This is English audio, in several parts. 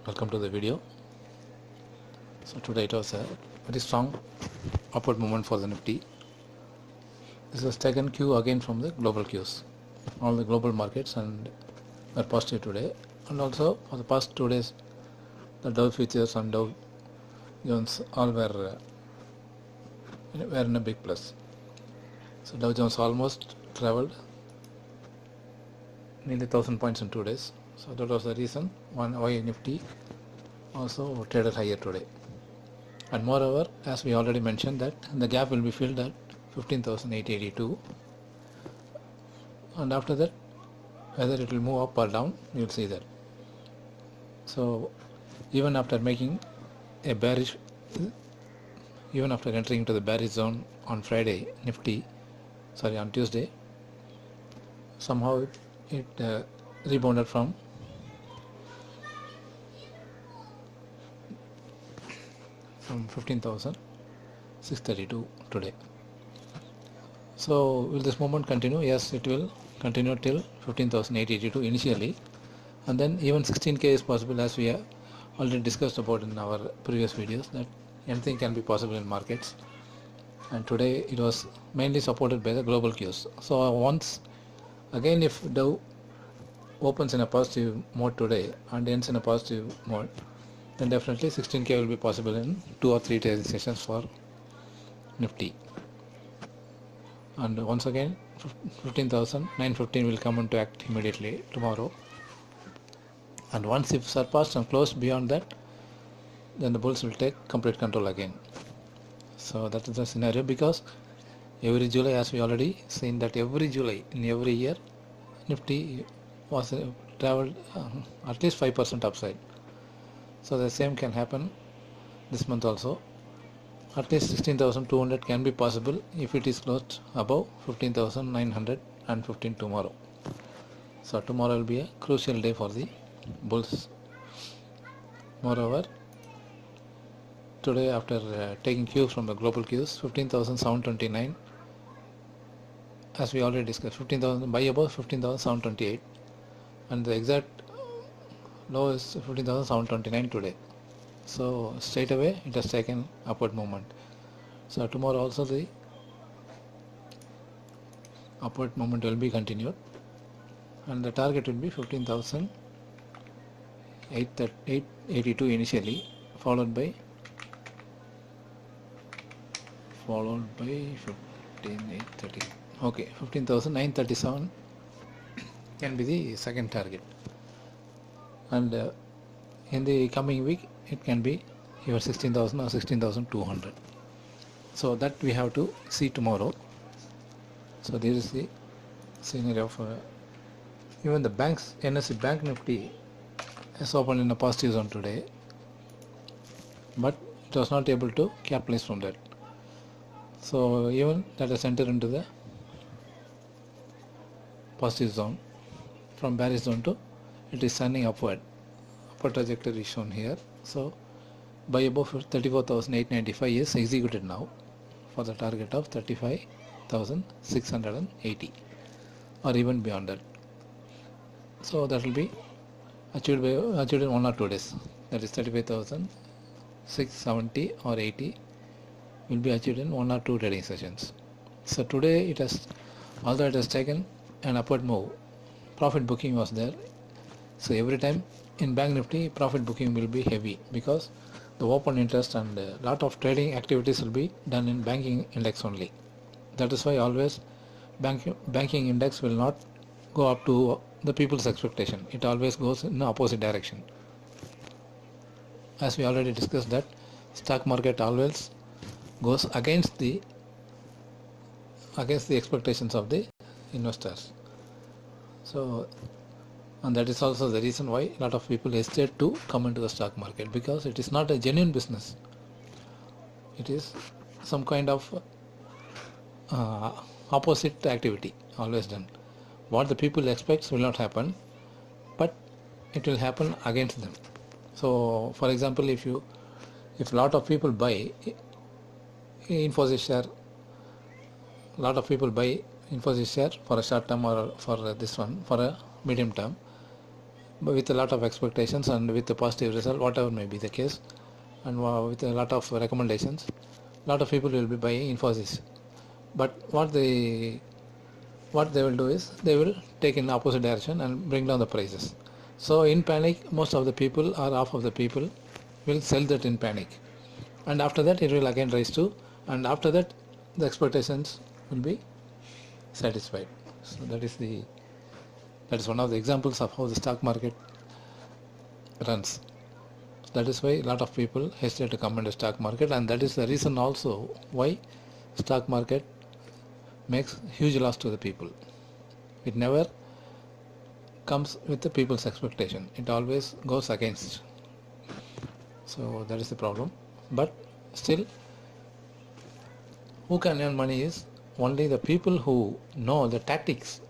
Welcome to the video. So today it was a very strong upward movement for the Nifty. This was taken cue again from the global cues. All the global markets and were positive today, and also for the past 2 days the Dow futures and Dow Jones all were in a big plus. So Dow Jones almost traveled nearly 1000 points in 2 days. So that was the reason why Nifty also traded higher today. And moreover, as we already mentioned, that the gap will be filled at 15,882, and after that whether it will move up or down, you will see that. So even after making a bearish, even after entering into the bearish zone on Tuesday, somehow it rebounded from from 15,632 today. So will this movement continue? Yes, it will continue till 15,882 initially, and then even 16k is possible, as we have already discussed about in our previous videos, that anything can be possible in markets. And today it was mainly supported by the global cues. So once again, if Dow opens in a positive mode today and ends in a positive mode, then definitely 16k will be possible in 2 or 3 trading sessions for Nifty. And once again 15,915 will come into act immediately tomorrow, and once if surpassed and closed beyond that, then the bulls will take complete control again. So that is the scenario, because every July, as we already seen, that every July in every year Nifty was traveled at least 5% upside. So the same can happen this month also. At least 16,200 can be possible if it is closed above 15,915 tomorrow. So tomorrow will be a crucial day for the bulls. Moreover, today, after taking cues from the global cues, 15,729, as we already discussed, 15,000 buy above 15,728, and the exact low is 15,729 today. So straight away it has taken upward movement. So tomorrow also the upward movement will be continued, and the target will be 15,882 initially, followed by 15,830. Okay, 15,937 can be the second target, and in the coming week it can be either 16,000 or 16,200. So that we have to see tomorrow. So this is the scenario of even the banks. NSE Bank Nifty has opened in a positive zone today, but it was not able to capitalize from that. So even that has entered into the positive zone. From bearish zone to it is turning upward trajectory is shown here. So buy above 34,895 is executed now for the target of 35,680 or even beyond that. So that will be achieved in 1 or 2 days. That is 35,670 or 80 will be achieved in 1 or 2 trading sessions. So today it has, although it has taken an upward move, profit booking was there. So every time in Bank Nifty, profit booking will be heavy, because the open interest and a lot of trading activities will be done in banking index only. That is why always banking index will not go up to the people's expectation. It always goes in the opposite direction. As we already discussed, that stock market always goes against the expectations of the investors. So, and that is also the reason why a lot of people hesitate to come into the stock market, because it is not a genuine business. It is some kind of opposite activity always done. What the people expect will not happen, but it will happen against them. So for example, if a lot of people buy Infosys share, for a short term or for this one for a medium term, but with a lot of expectations and with a positive result, whatever may be the case, and with a lot of recommendations, a lot of people will be buying Infosys. But what they will do is they will take in the opposite direction and bring down the prices. So in panic, most of the people or half of the people will sell that in panic, and after that it will again rise to, and after that the expectations will be satisfied. So that is one of the examples of how the stock market runs. That is why a lot of people hesitate to come into stock market, and that is the reason also why stock market makes huge loss to the people. It never comes with the people's expectation. It always goes against. So that is the problem. But still, who can earn money is only the people who know the tactics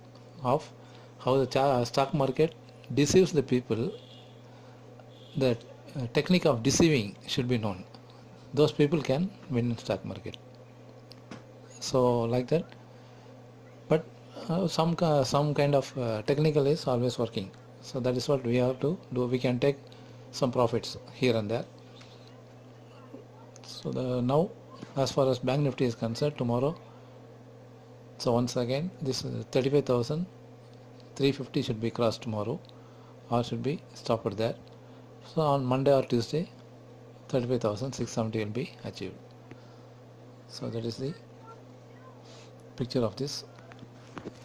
of how the stock market deceives the people. The technique of deceiving should be known. Those people can win in stock market. So like that. But some kind of technical is always working. So that is what we have to do. We can take some profits here and there. So now, as far as Bank Nifty is concerned, tomorrow, so once again, this 35,350 should be crossed tomorrow, or should be stopped there. So on Monday or Tuesday, 35,670 will be achieved. So that is the picture of this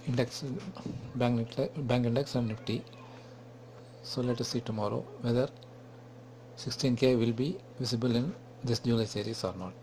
index, bank index and Nifty. So let us see tomorrow whether 16K will be visible in this July series or not.